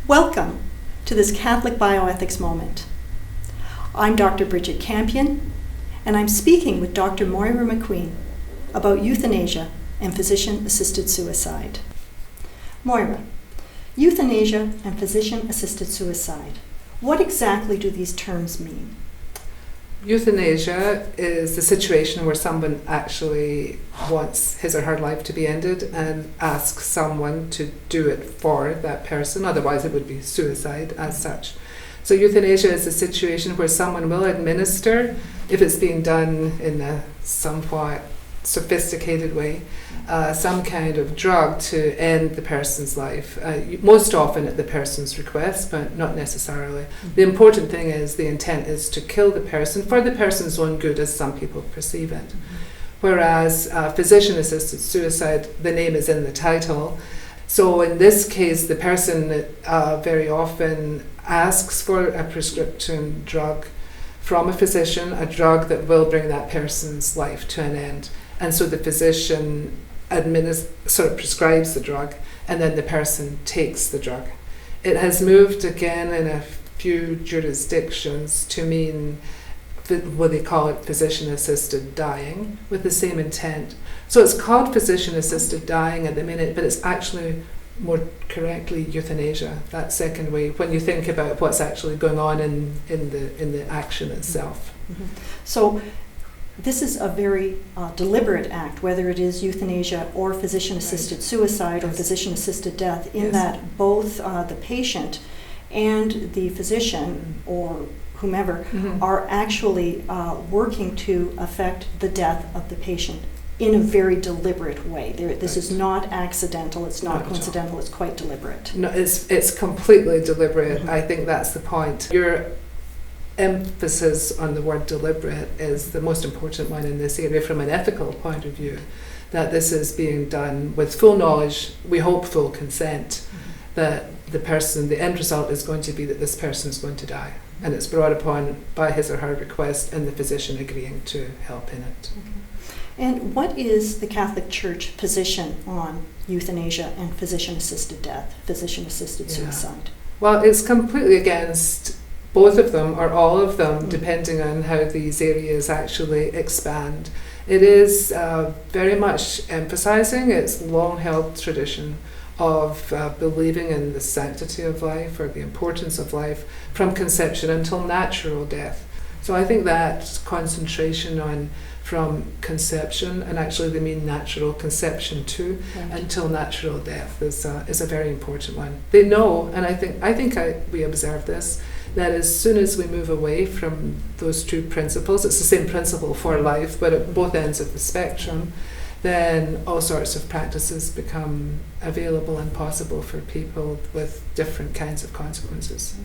Welcome to this Catholic Bioethics Moment. I'm Dr. Bridget Campion, and I'm speaking with Dr. Moira McQueen about euthanasia and physician-assisted suicide. Moira, euthanasia and physician-assisted suicide. What exactly do these terms mean? Euthanasia is the situation where someone actually wants his or her life to be ended and asks someone to do it for that person, otherwise it would be suicide as such. So euthanasia is a situation where someone will administer, if it's being done in a somewhat sophisticated way, some kind of drug to end the person's life, most often at the person's request, but not necessarily. The important thing is the intent is to kill the person for the person's own good, as some people perceive it. Whereas physician-assisted suicide, the name is in the title. So in this case, the person very often asks for a prescription drug from a physician, a drug that will bring that person's life to an end. And so the physician prescribes the drug, and then the person takes the drug. It has moved again in a few jurisdictions to mean what they call it physician-assisted dying, with the same intent. So it's called physician-assisted dying at the minute, but it's actually more correctly euthanasia, that second way, when you think about what's actually going on in the action itself. Mm-hmm. So this is a very deliberate act, whether it is euthanasia or physician-assisted suicide or physician-assisted death, in that both the patient and the physician or whomever are actually working to affect the death of the patient in a very deliberate way. This is not accidental, it's not coincidental, it's quite deliberate. No, it's completely deliberate. I think that's the point. Your emphasis on the word deliberate is the most important one in this area from an ethical point of view, that this is being done with full knowledge, we hope full consent, that the end result is going to be that this person is going to die, and it's brought upon by his or her request and the physician agreeing to help in it. And what is the Catholic Church position on euthanasia and physician-assisted death, physician-assisted suicide? Well, it's completely against both of them or all of them, depending on how these areas actually expand. It is very much emphasizing its long-held tradition of believing in the sanctity of life or the importance of life from conception until natural death. So I think that concentration on from conception, and actually they mean natural conception too, until natural death is a very important one. They know, and I think we observe this, that as soon as we move away from those two principles, it's the same principle for life, but at both ends of the spectrum, then all sorts of practices become available and possible for people with different kinds of consequences.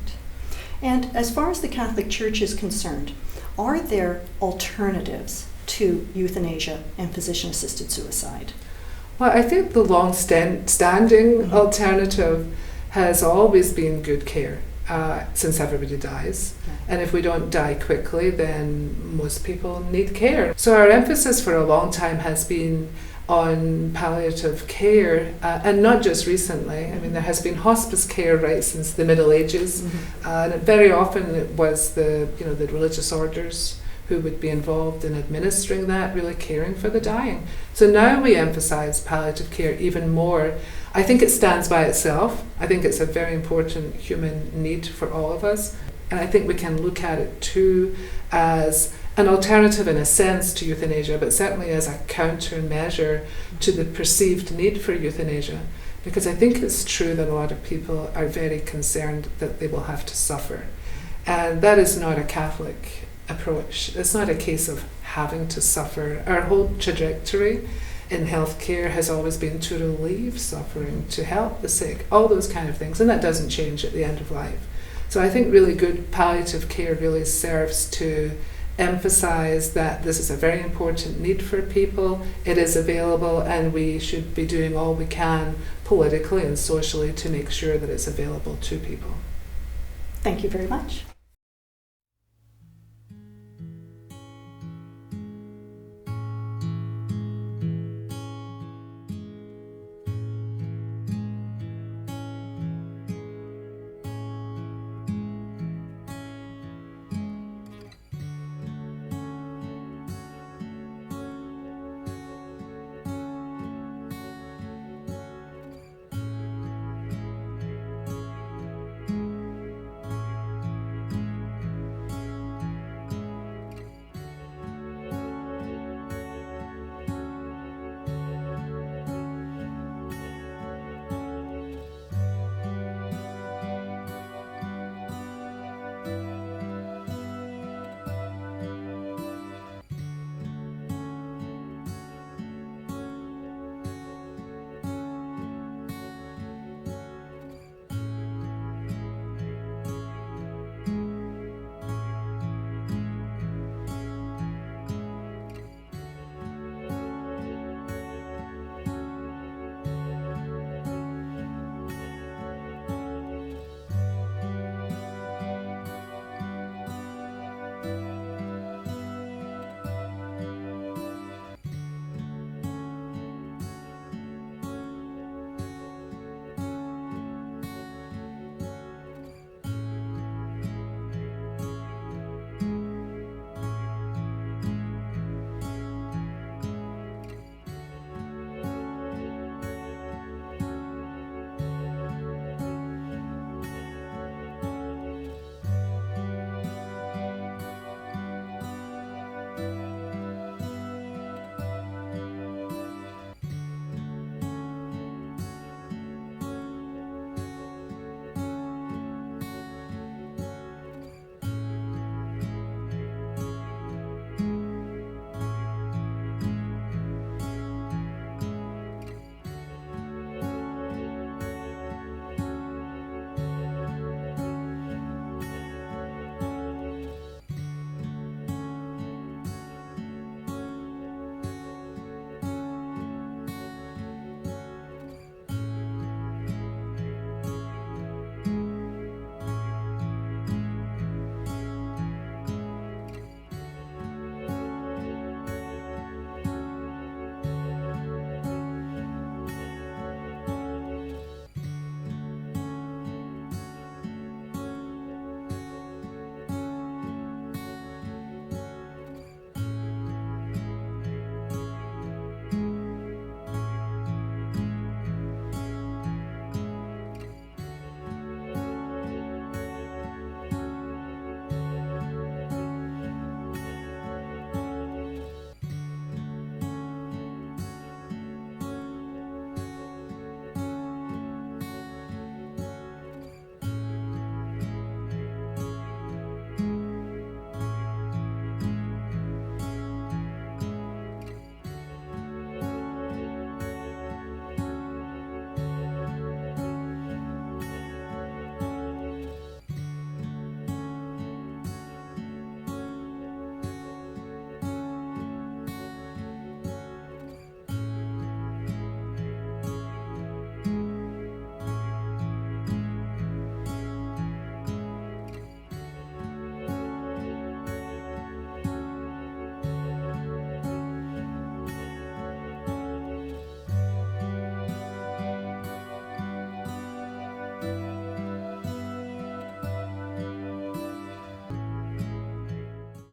And as far as the Catholic Church is concerned, are there alternatives to euthanasia and physician-assisted suicide? Well, I think the long-standing alternative has always been good care, since everybody dies. And if we don't die quickly, then most people need care. So our emphasis for a long time has been on palliative care, and not just recently. I mean, there has been hospice care right since the Middle Ages, and very often it was the religious orders who would be involved in administering that, really caring for the dying. So now we emphasize palliative care even more. I think it stands by itself. I think it's a very important human need for all of us. And I think we can look at it too as an alternative in a sense to euthanasia, but certainly as a countermeasure to the perceived need for euthanasia. Because I think it's true that a lot of people are very concerned that they will have to suffer. And that is not a Catholic approach. It's not a case of having to suffer. Our whole trajectory in healthcare has always been to relieve suffering, to help the sick, all those kind of things, and that doesn't change at the end of life. So I think really good palliative care really serves to emphasize that this is a very important need for people, it is available, and we should be doing all we can politically and socially to make sure that it's available to people. Thank you very much.